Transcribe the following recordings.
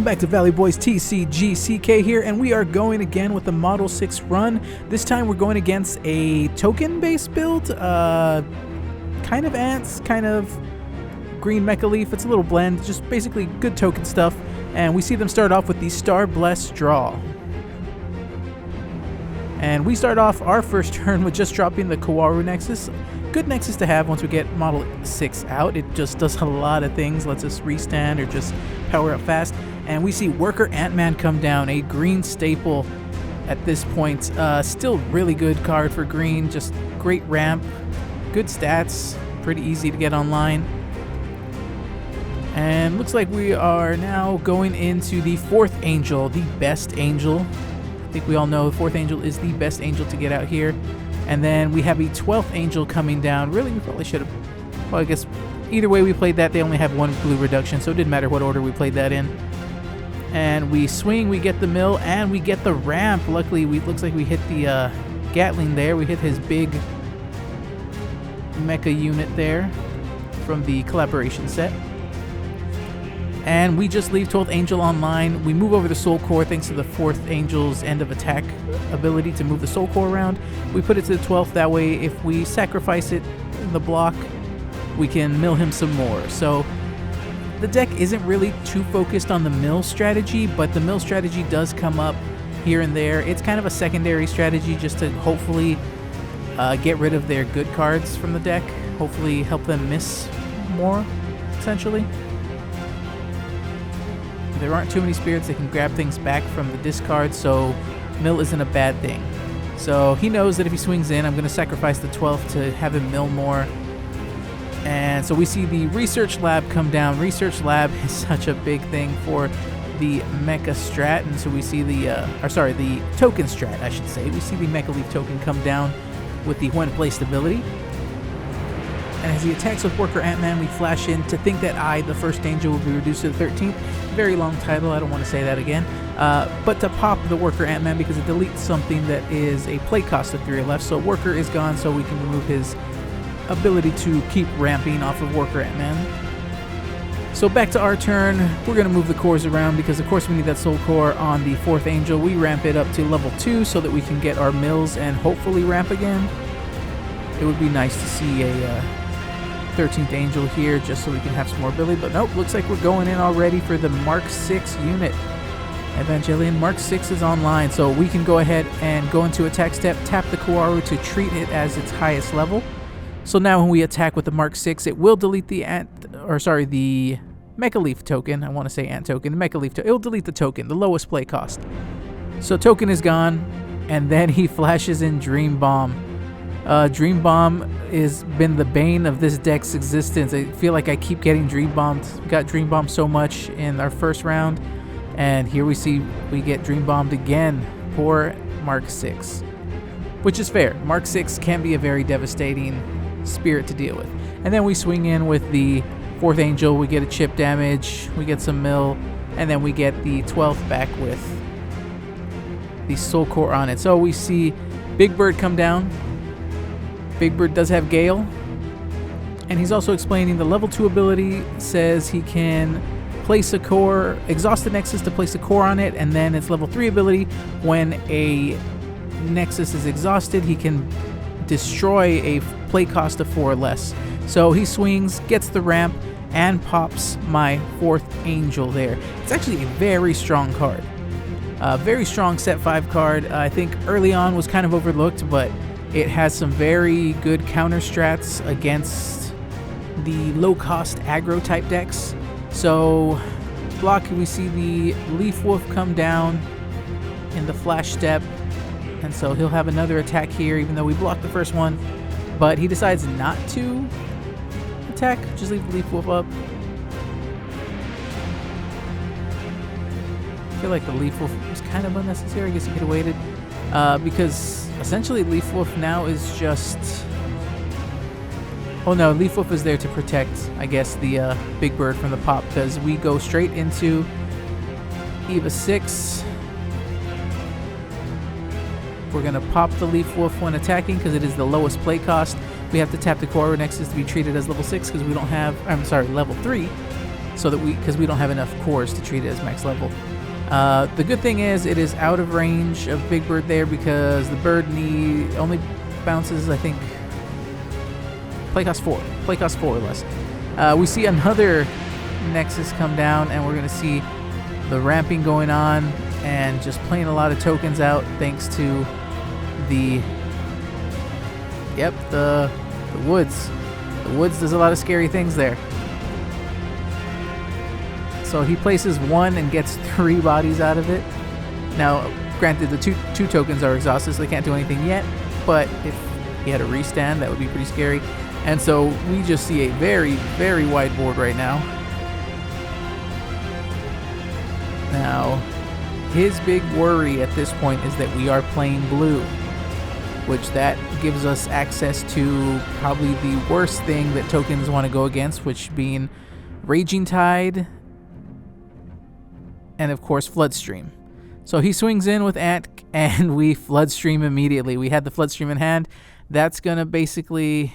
back to Valley Boys TCGCK here, and we are going again with the Model 6 run. This time we're going against a token-based build, kind of ants, kind of green mecha leaf. It's a little blend, just basically good token stuff. And we see them start off with the Star Blessed Draw. And we start off our first turn with just dropping the Kawaru Nexus. Good Nexus to have once we get Model 6 out. It just does a lot of things, lets us restand or just power up fast. And we see Worker Ant-Man come down, a green staple at this point. Still really good card for green, just great ramp, good stats, pretty easy to get online. And looks like we are now going into the 4th Angel, the best Angel. I think we all know the 4th Angel is the best Angel to get out here. And then we have a 12th Angel coming down. Really, we probably should have... Well, I guess either way we played that, they only have one blue reduction, so it didn't matter what order we played that in. And we swing, we get the mill, and we get the ramp. Luckily, looks like we hit the Gatling there. We hit his big mecha unit there from the collaboration set. And we just leave 12th Angel online. We move over the Soul Core thanks to the 4th Angel's end of attack ability to move the Soul Core around. We put it to the 12th, that way if we sacrifice it in the block, we can mill him some more. So the deck isn't really too focused on the mill strategy, but the mill strategy does come up here and there. It's kind of a secondary strategy just to hopefully get rid of their good cards from the deck. Hopefully help them miss more, essentially. There aren't too many spirits that can grab things back from the discard, so mill isn't a bad thing. So he knows that if he swings in, I'm going to sacrifice the 12th to have him mill more. And so we see the Research Lab come down. Research Lab is such a big thing for the Mecha Strat, and so we see the Token Strat, I should say. We see the Mecha Leaf token come down with the when placed ability. And as he attacks with Worker Ant-Man, we flash in to think that the 1st Angel, will be reduced to the 13th. Very long title, I don't want to say that again. But to pop the Worker Ant-Man because it deletes something that is a play cost of 3 left. So Worker is gone, so we can remove his ability to keep ramping off of Worker Ant-Man. So back to our turn, we're going to move the cores around because of course we need that Soul Core on the 4th Angel. We ramp it up to level 2 so that we can get our mills and hopefully ramp again. It would be nice to see a 13th Angel here just so we can have some more ability, but nope, looks like we're going in already for the Mark 6 unit. Evangelion Mark 6 is online, so we can go ahead and go into attack step, tap the Kawaru to treat it as its highest level. So now when we attack with the Mark 6, it will delete the the Mecha Leaf token. I want to say ant token. The Mecha Leaf token. It will delete the token, the lowest play cost. So token is gone, and then he flashes in Dream Bomb. Dream Bomb has been the bane of this deck's existence. I feel like I keep getting Dream Bombed. We got Dream Bombed so much in our first round, and here we get Dream Bombed again. Poor Mark 6. Which is fair. Mark 6 can be a very devastating spirit to deal with. And then we swing in with the 4th Angel. We get a chip damage, we get some mill, and then we get the 12th back with the Soul Core on it. So we see Big Bird come down. Big Bird does have Gale, and he's also explaining the level 2 ability says he can place a core, exhaust the Nexus to place a core on it, and then its level 3 ability, when a Nexus is exhausted, he can destroy a play cost of 4 or less. So he swings, gets the ramp, and pops my 4th Angel there. It's actually a very strong card. Very strong set 5 card. I think early on was kind of overlooked, but it has some very good counter strats against the low-cost aggro type decks. So block, we see the Leaf Wolf come down in the flash step, and so he'll have another attack here even though we blocked the first one, but he decides not to attack, just leave the Leaf Wolf up. I feel like the Leaf Wolf was kind of unnecessary. I guess he could have waited because essentially Leaf Wolf now is just... Oh no, Leaf Wolf is there to protect, I guess, the Big Bird from the pop, because we go straight into Eva 6. We're going to pop the Leaf Wolf when attacking because it is the lowest play cost. We have to tap the Kawaru Nexus to be treated as level 6 because we don't have... I'm sorry, level 3. so that because we don't have enough cores to treat it as max level. The good thing is it is out of range of Big Bird there because the bird only bounces, I think, play cost 4 or less. We see another Nexus come down, and we're going to see the ramping going on and just playing a lot of tokens out thanks to the woods. The woods does a lot of scary things there. So he places 1 and gets 3 bodies out of it. Now, granted, the two tokens are exhausted, so they can't do anything yet, but if he had a restand, that would be pretty scary. And so we just see a very, very wide board right now. Now, his big worry at this point is that we are playing blue, which that gives us access to probably the worst thing that tokens want to go against, which being Raging Tide and, of course, Floodstream. So he swings in with Ant, and we Floodstream immediately. We had the Floodstream in hand. That's going to basically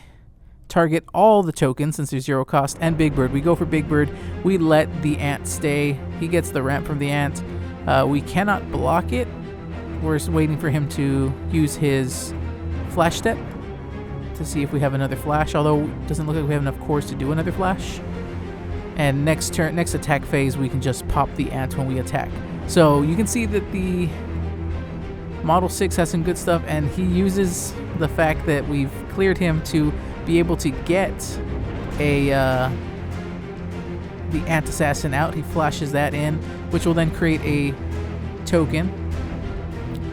target all the tokens since there's 0 cost, and Big Bird. We go for Big Bird. We let the Ant stay. He gets the ramp from the Ant. We cannot block it. We're just waiting for him to use his Flash Step to see if we have another Flash, although it doesn't look like we have enough cores to do another Flash. And next attack phase, we can just pop the Ant when we attack. So you can see that the Model 6 has some good stuff, and he uses the fact that we've cleared him to be able to get the Ant Assassin out. He flashes that in, which will then create a token.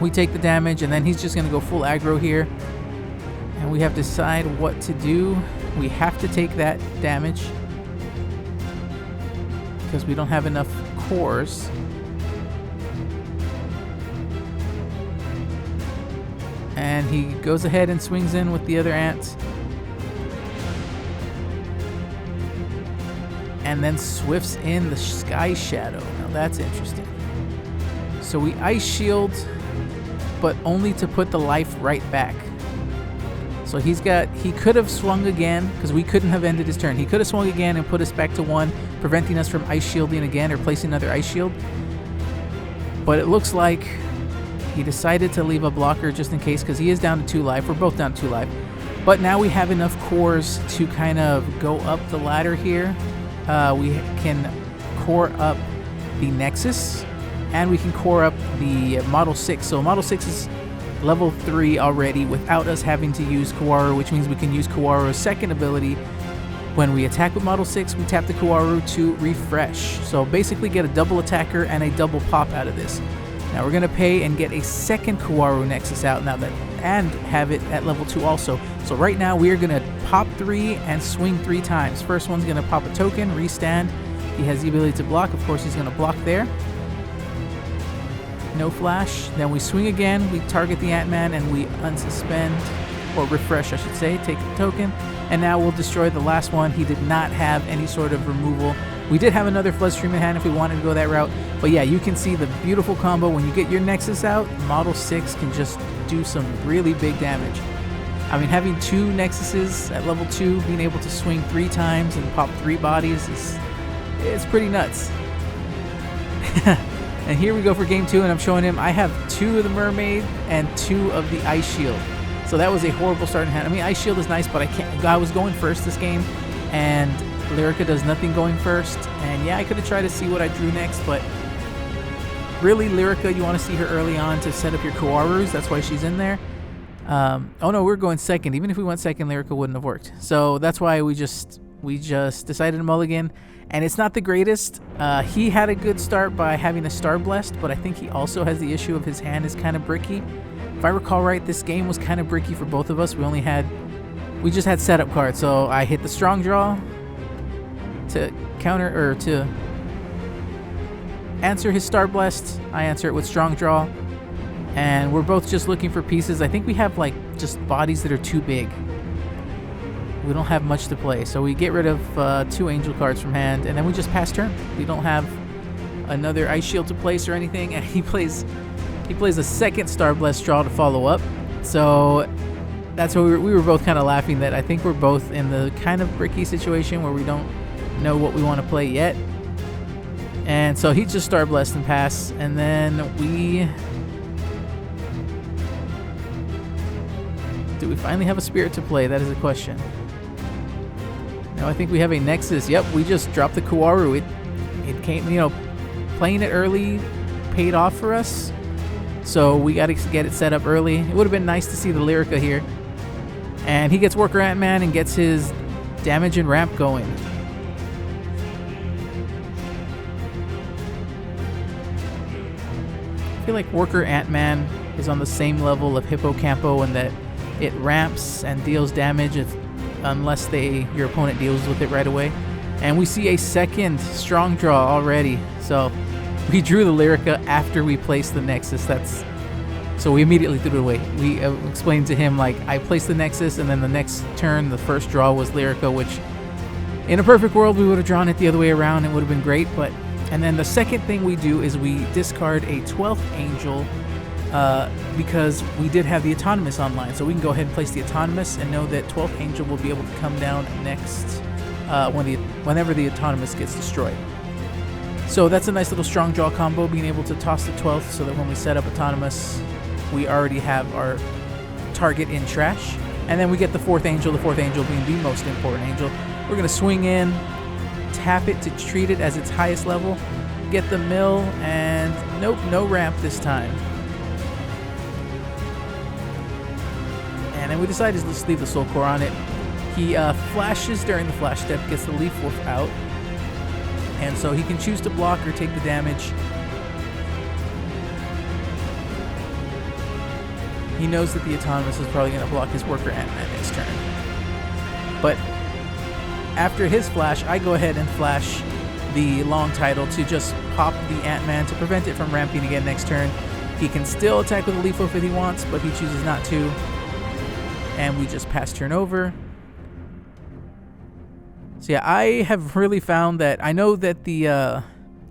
We take the damage, and then he's just going to go full aggro here. And we have to decide what to do. We have to take that damage because we don't have enough cores. And he goes ahead and swings in with the other ants. And then swifts in the Sky Shadow. Now that's interesting. So we Ice Shield, but only to put the life right back. So he could have swung again, because we couldn't have ended his turn. He could have swung again and put us back to 1, preventing us from Ice Shielding again or placing another Ice Shield. But it looks like he decided to leave a blocker just in case, because he is down to 2 life. We're both down to 2 life. But now we have enough cores to kind of go up the ladder here. We can core up the Nexus, and we can core up the Model 6. So Model 6 is level 3 already without us having to use Kawaru, which means we can use Kawaru's second ability. When we attack with Model 6, we tap the Kawaru to refresh. So basically get a double attacker and a double pop out of this. Now we're going to pay and get a second Kawaru Nexus out now and have it at level 2 also. So right now we are going to pop 3 and swing 3 times. First one's going to pop a token, restand. He has the ability to block. Of course, he's going to block there. No flash. Then we swing again. We target the Ant-Man and we unsuspend, or refresh I should say, take the token. And now we'll destroy the last one. He did not have any sort of removal. We did have another Floodstream in hand if we wanted to go that route. But yeah, you can see the beautiful combo. When you get your Nexus out, Model 6 can just do some really big damage. I mean, having 2 Nexuses at level 2, being able to swing 3 times and pop 3 bodies it's pretty nuts. And here we go for game 2, and I'm showing him I have 2 of the Mermaid and 2 of the Ice Shield. So that was a horrible start in hand. I mean, Ice Shield is nice, but I was going first this game, and Lyrica does nothing going first. And yeah, I could have tried to see what I drew next, but really, Lyrica, you want to see her early on to set up your Kawarus. That's why she's in there. Oh no, we're going second. Even if we went second, Lyrica wouldn't have worked. So that's why we just decided to mulligan. And it's not the greatest. He had a good start by having a Star Blessed, but I think he also has the issue of his hand is kind of bricky. If I recall right, this game was kind of bricky for both of us. We just had setup cards. So I hit the Strong Draw to counter, or to answer his Star Blessed. I answer it with Strong Draw. And we're both just looking for pieces. I think we have like just bodies that are too big. We don't have much to play, so we get rid of 2 Angel cards from hand, and then we just pass turn. We don't have another Ice Shield to place or anything, and he plays a second Star Blessed draw to follow up. So that's why we were both kind of laughing that I think we're both in the kind of bricky situation where we don't know what we want to play yet. And so he just Star Blessed and pass, and then do we finally have a spirit to play? That is the question. No, I think we have a Nexus. Yep, we just dropped the Kawaru. It came, you know, playing it early paid off for us. So we got to get it set up early. It would have been nice to see the Lyrica here. And he gets Worker Ant-Man and gets his damage and ramp going. I feel like Worker Ant-Man is on the same level of Hippocampo in that it ramps and deals damage unless your opponent deals with it right away. And we see a second strong draw already. So we drew the Lyrica after we placed the Nexus. So we immediately threw it away. We explained to him, like, I placed the Nexus, and then the next turn, the first draw was Lyrica, which in a perfect world, we would have drawn it the other way around. It would have been great. And then the second thing we do is we discard a 12th Angel because we did have the Autonomous online. So we can go ahead and place the Autonomous and know that 12th Angel will be able to come down next whenever the Autonomous gets destroyed. So that's a nice little strong draw combo, being able to toss the 12th so that when we set up Autonomous, we already have our target in trash. And then we get the 4th Angel, the 4th Angel being the most important Angel. We're going to swing in, tap it to treat it as its highest level, get the mill, and nope, no ramp this time. And then we decided to just leave the Soul Core on it. He flashes during the flash step, gets the Leaf Wolf out, and so he can choose to block or take the damage. He knows that the Autonomous is probably going to block his Worker Ant-Man next turn. But after his flash, I go ahead and flash the long title to just pop the Ant-Man to prevent it from ramping again next turn. He can still attack with a Leaf Wolf if he wants, but he chooses not to. And we just pass turn over. So yeah, I have really found that I know that the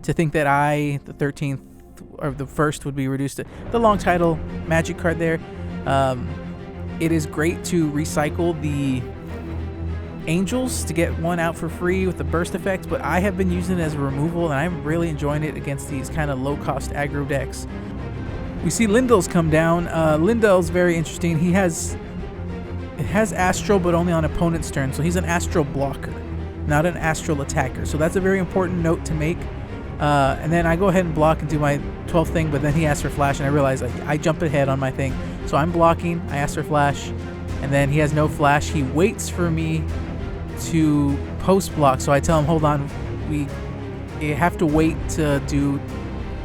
13th or the 1st would be reduced to the long title magic card there. It is great to recycle the Angels to get one out for free with the burst effect, but I have been using it as a removal, and I'm really enjoying it against these kind of low-cost aggro decks. We see Lindell's come down. Lindell's very interesting. It has Astral, but only on opponent's turn, so he's an Astral blocker, not an Astral attacker. So that's a very important note to make. And then I go ahead and block and do my 12th thing, but then he asks for flash, and I realize I jump ahead on my thing. So I'm blocking, I ask for flash, and then he has no flash. He waits for me to post block, so I tell him, hold on, you have to wait to do.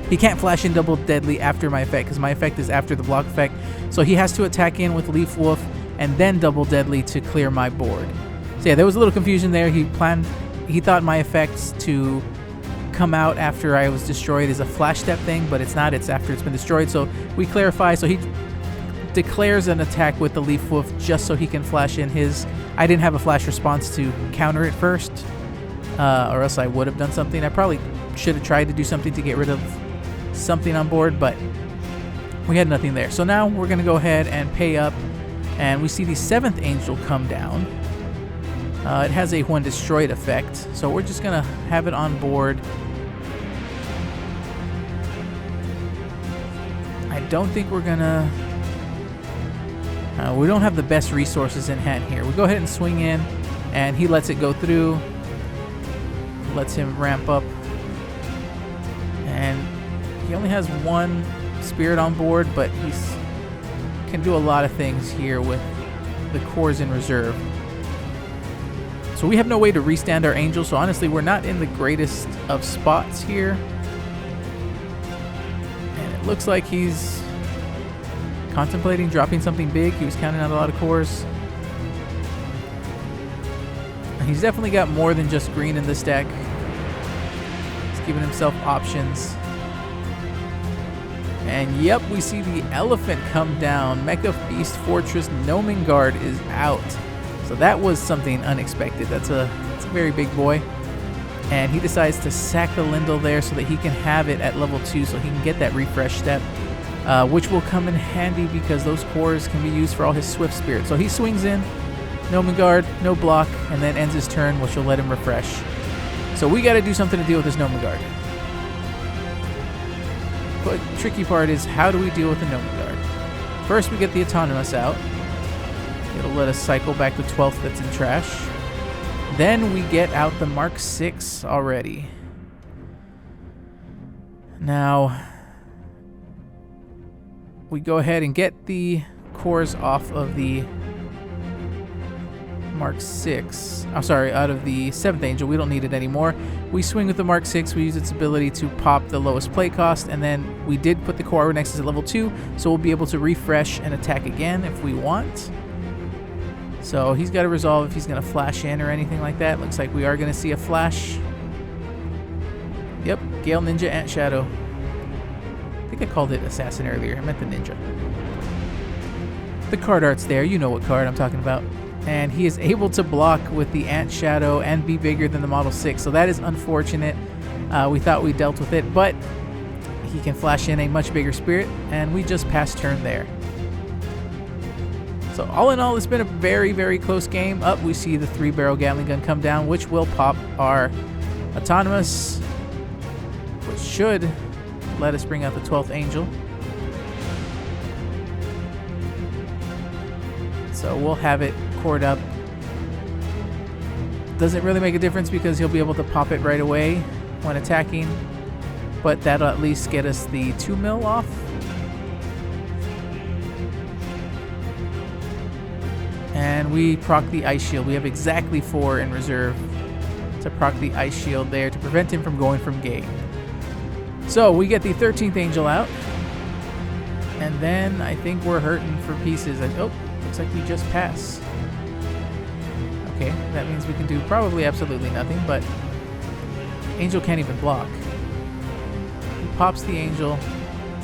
He can't flash in double deadly after my effect because my effect is after the block effect, so he has to attack in with Leaf Wolf and then double deadly to clear my board. So yeah, there was a little confusion there. He thought my effects to come out after I was destroyed is a flash step thing, but it's not. It's after it's been destroyed. So we clarify. So he declares an attack with the Leaf Wolf just so he can flash in his. I didn't have a flash response to counter it first, or else I would have done something. I probably should have tried to do something to get rid of something on board, but we had nothing there. So now we're going to go ahead and pay up, and we see the 7th Angel come down. It has a when destroyed effect, so we're just going to have it on board. I don't think we're going to. We don't have the best resources in hand here. We go ahead and swing in, and he lets it go through. Lets him ramp up. And he only has one spirit on board, but he can do a lot of things here with the cores in reserve. So we have no way to restand our Angel, so honestly, we're not in the greatest of spots here. And it looks like he's contemplating dropping something big. He was counting out a lot of cores. And he's definitely got more than just green in this deck. He's giving himself options. And yep, we see the Elephant come down. Mecha Beast Fortress Nomengard is out. So that was something unexpected. That's a very big boy. And he decides to sack the Lindell there so that he can have it at level 2 so he can get that refresh step, which will come in handy because those cores can be used for all his Swift Spirit. So he swings in, Nomengard, no block, and then ends his turn, which will let him refresh. So we got to do something to deal with this Nomengard. tricky part is how do we deal with the Gnome Guard? First, we get the Autonomous out. It'll let us cycle back the 12th that's in trash. Then we get out the Mark 6 already. Now, we go ahead and get the cores off of the Mark 6. I'm sorry, out of the 7th Angel. We don't need it anymore. We swing with the Mark 6. We use its ability to pop the lowest play cost, and then we did put the core Nexus at level 2, so we'll be able to refresh and attack again if we want. So he's got to resolve if he's going to flash in or anything like that. Looks like we are going to see a flash. Yep, Gale Ninja Ant Shadow. I think I called it Assassin earlier. I meant the Ninja. The card art's there. You know what card I'm talking about. And he is able to block with the Ant Shadow and be bigger than the Model 6. So that is unfortunate. We thought we dealt with it, but he can flash in a much bigger spirit, and we just passed turn there. So all in all, it's been a very, very close game. Up, we see the 3-barrel Gatling gun come down, which will pop our Autonomous, which should let us bring out the 12th Angel. So we'll have it cored up. Doesn't really make a difference because he'll be able to pop it right away when attacking, but that'll at least get us the 2 mil off. And we proc the Ice Shield. We have exactly 4 in reserve to proc the Ice Shield there to prevent him from going from gate. So we get the 13th Angel out. And then I think we're hurting for pieces. Oh, looks like we just pass. Okay, that means we can do probably absolutely nothing, but Angel can't even block. He pops the Angel,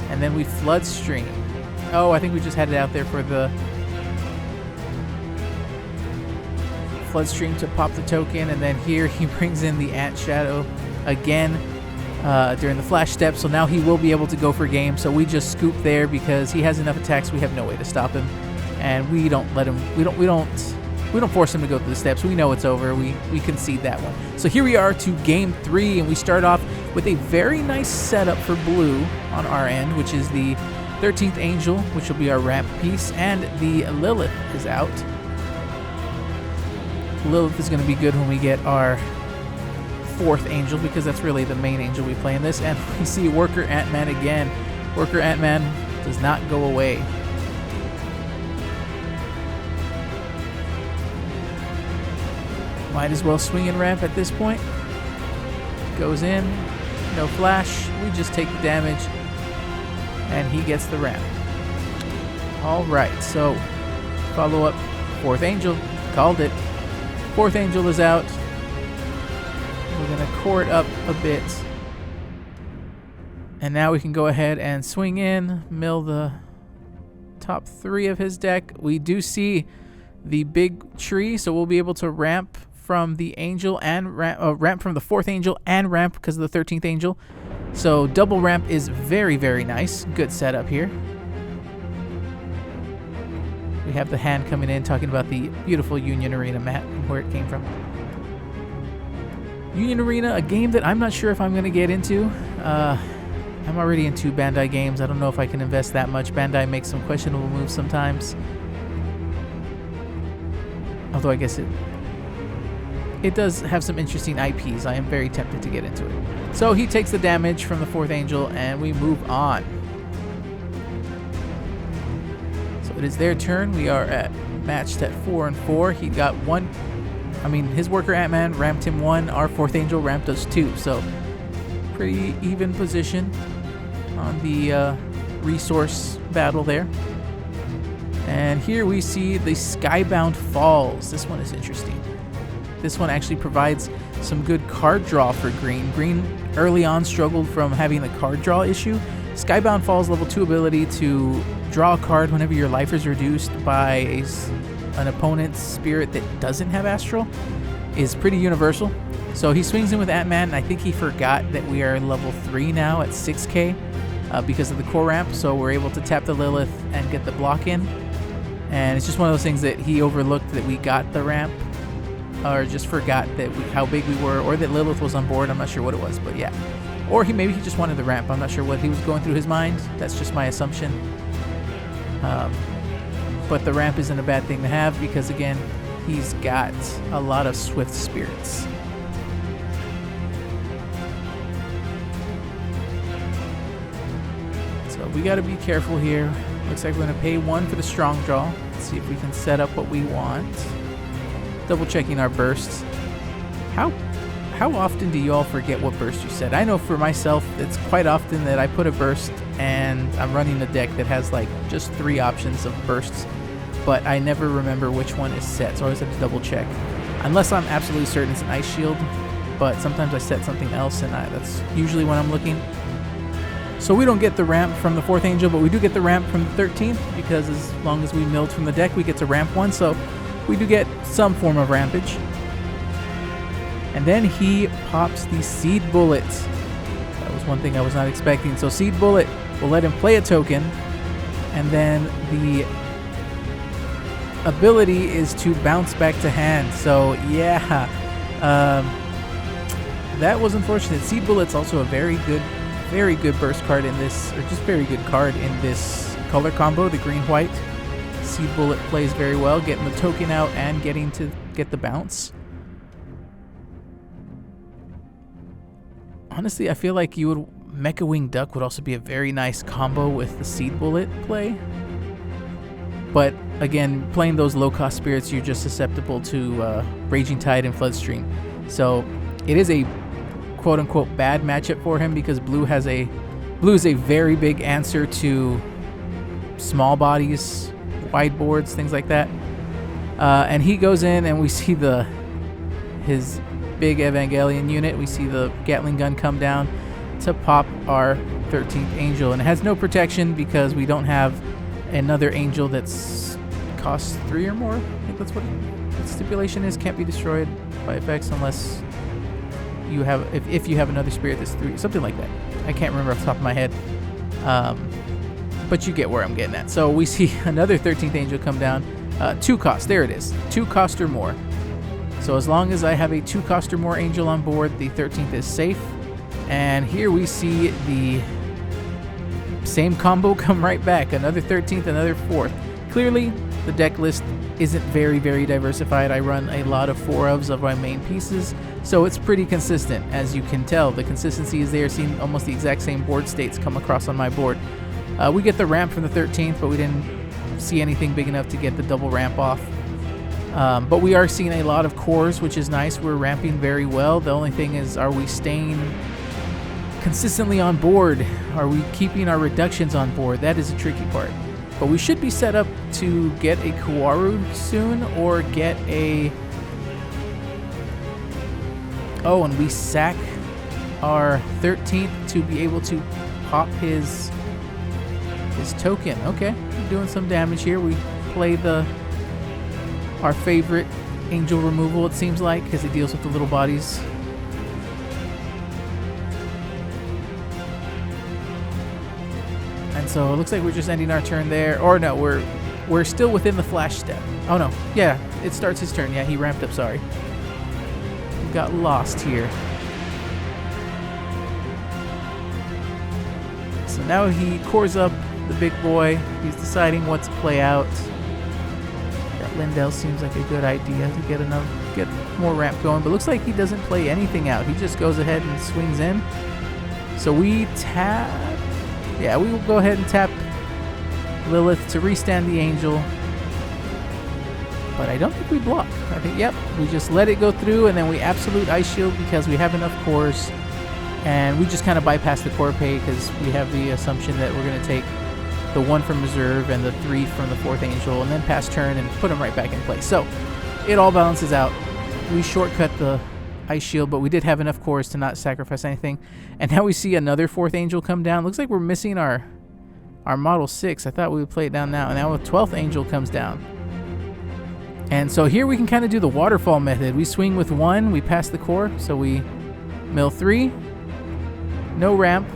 and then we Flood Stream. Oh, I think we just had it out there for the Flood Stream to pop the token, and then here he brings in the Ant Shadow again during the flash step, so now he will be able to go for game. So we just scoop there because he has enough attacks. We have no way to stop him, and we don't let him. We don't force him to go through the steps. We know it's over. We concede that one. So here we are to game 3, and we start off with a very nice setup for blue on our end, which is the 13th Angel, which will be our ramp piece, and the Lilith is out. Lilith is going to be good when we get our 4th Angel, because that's really the main Angel we play in this. And we see Worker Ant-Man again. Worker Ant-Man does not go away. Might as well swing and ramp at this point. Goes in, no flash. We just take the damage, and he gets the ramp. All right, so follow up 4th Angel. Called it. 4th Angel is out. We're going to core it up a bit. And now we can go ahead and swing in, mill the top 3 of his deck. We do see the big tree, so we'll be able to ramp from the Angel and ramp from the 4th Angel and ramp because of the 13th Angel. So double ramp is very, very nice. Good setup here. We have the hand coming in talking about the beautiful Union Arena map and where it came from. Union Arena, a game that I'm not sure if I'm going to get into. I'm already in 2 Bandai games. I don't know if I can invest that much. Bandai makes some questionable moves sometimes. Although I guess it does have some interesting IPs. I am very tempted to get into it. So he takes the damage from the 4th Angel, and we move on. It is their turn. We are matched at 4 and 4. He got 1. I mean, his Worker Ant-Man ramped him 1. Our 4th Angel ramped us 2. So pretty even position on the resource battle there. And here we see the Skybound Falls. This one is interesting. This one actually provides some good card draw for green. Green early on struggled from having the card draw issue. Skybound Falls level 2 ability to draw a card whenever your life is reduced by an opponent's spirit that doesn't have Astral is pretty universal. So he swings in with Ant-Man, and I think he forgot that we are level 3 now at 6k because of the core ramp. So we're able to tap the Lilith and get the block in. And it's just one of those things that he overlooked that we got the ramp, or just forgot that how big we were, or that Lilith was on board. I'm not sure what it was, but yeah. Or maybe he just wanted the ramp. I'm not sure what he was going through his mind. That's just my assumption. But the ramp isn't a bad thing to have because, again, he's got a lot of swift spirits. So we got to be careful here. Looks like we're going to pay 1 for the strong draw. Let's see if we can set up what we want. Double checking our bursts. How often do you all forget what burst you set? I know for myself, it's quite often that I put a burst and I'm running a deck that has like just 3 options of bursts, but I never remember which one is set, so I always have to double check. Unless I'm absolutely certain it's an ice shield, but sometimes I set something else and that's usually when I'm looking. So we don't get the ramp from the 4th angel, but we do get the ramp from the 13th because as long as we milled from the deck, we get to ramp 1, so we do get some form of rampage. And then he pops the Seed Bullet. That was one thing I was not expecting. So Seed Bullet will let him play a token. And then the ability is to bounce back to hand. So yeah, that was unfortunate. Seed Bullet's also a very good burst card in this, or just very good card in this color combo, the green-white. Seed Bullet plays very well, getting the token out and getting to get the bounce. Honestly, I feel like Mecha Wing Duck would also be a very nice combo with the Seed Bullet play. But again, playing those low-cost spirits, you're just susceptible to Raging Tide and Floodstream. So it is a quote-unquote bad matchup for him because blue is a very big answer to small bodies, wide boards, things like that. And he goes in and we see his big Evangelion unit. We see the Gatling gun come down to pop our 13th angel, and it has no protection because we don't have another angel that's costs 3 or more. I think that's what the stipulation is. Can't be destroyed by effects unless you have if you have another spirit that's 3, something like that. I can't remember off the top of my head, but you get where I'm getting at. So we see another 13th angel come down. 2 cost. There it is. 2 cost or more. So as long as I have a 2 cost or more angel on board, the 13th is safe. And here we see the same combo come right back. Another 13th, another 4th. Clearly, the deck list isn't very, very diversified. I run a lot of 4-ofs of my main pieces, so it's pretty consistent. As you can tell, the consistency is there, seeing almost the exact same board states come across on my board. We get the ramp from the 13th, but we didn't see anything big enough to get the double ramp off. But we are seeing a lot of cores, which is nice. We're ramping very well. The only thing is, are we staying consistently on board? Are we keeping our reductions on board? That is a tricky part. But we should be set up to get a Kawaru soon, or get a... Oh, and we sack our 13th to be able to pop his token. Okay, doing some damage here. We play our favorite angel removal, it seems like, because it deals with the little bodies. And so it looks like we're just ending our turn there. Or no, we're still within the flash step. Oh no, yeah, it starts his turn. Yeah, he ramped up, sorry. We got lost here. So now he cores up the big boy. He's deciding what to play out. Lindell seems like a good idea to get more ramp going, but looks like he doesn't play anything out. He just goes ahead and swings in. So we tap. Yeah, we will go ahead and tap Lilith to restand the angel. But I don't think we block. I think, yep, we just let it go through, and then we absolute ice shield because we have enough cores, and we just kind of bypass the core pay because we have the assumption that we're going to take the 1 from reserve and the 3 from the 4th angel, and then pass turn and put them right back in place. So it all balances out. We shortcut the ice shield, but we did have enough cores to not sacrifice anything. And now we see another 4th angel come down. Looks like we're missing our model 6. I thought we would play it down now. And now a 12th angel comes down. And so here we can kind of do the waterfall method. We swing with 1, we pass the core, so we mill 3, no ramp.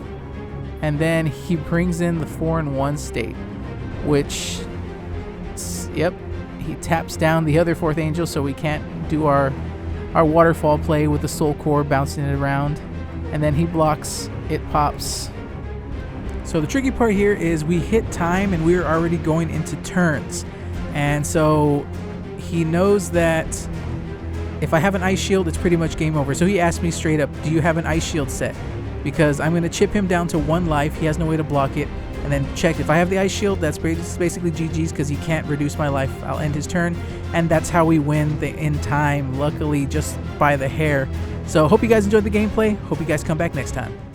And then he brings in the 4 and 1 state, which, yep, he taps down the other 4th angel, so we can't do our waterfall play with the soul core bouncing it around. and then he blocks, it pops. So the tricky part here is we hit time and we're already going into turns. And so he knows that if I have an ice shield, it's pretty much game over. So he asked me straight up, do you have an ice shield set? Because I'm going to chip him down to 1 life. He has no way to block it. And then check, if I have the ice shield, that's basically GG's because he can't reduce my life. I'll end his turn. And that's how we win the in time, luckily just by the hair. So hope you guys enjoyed the gameplay. Hope you guys come back next time.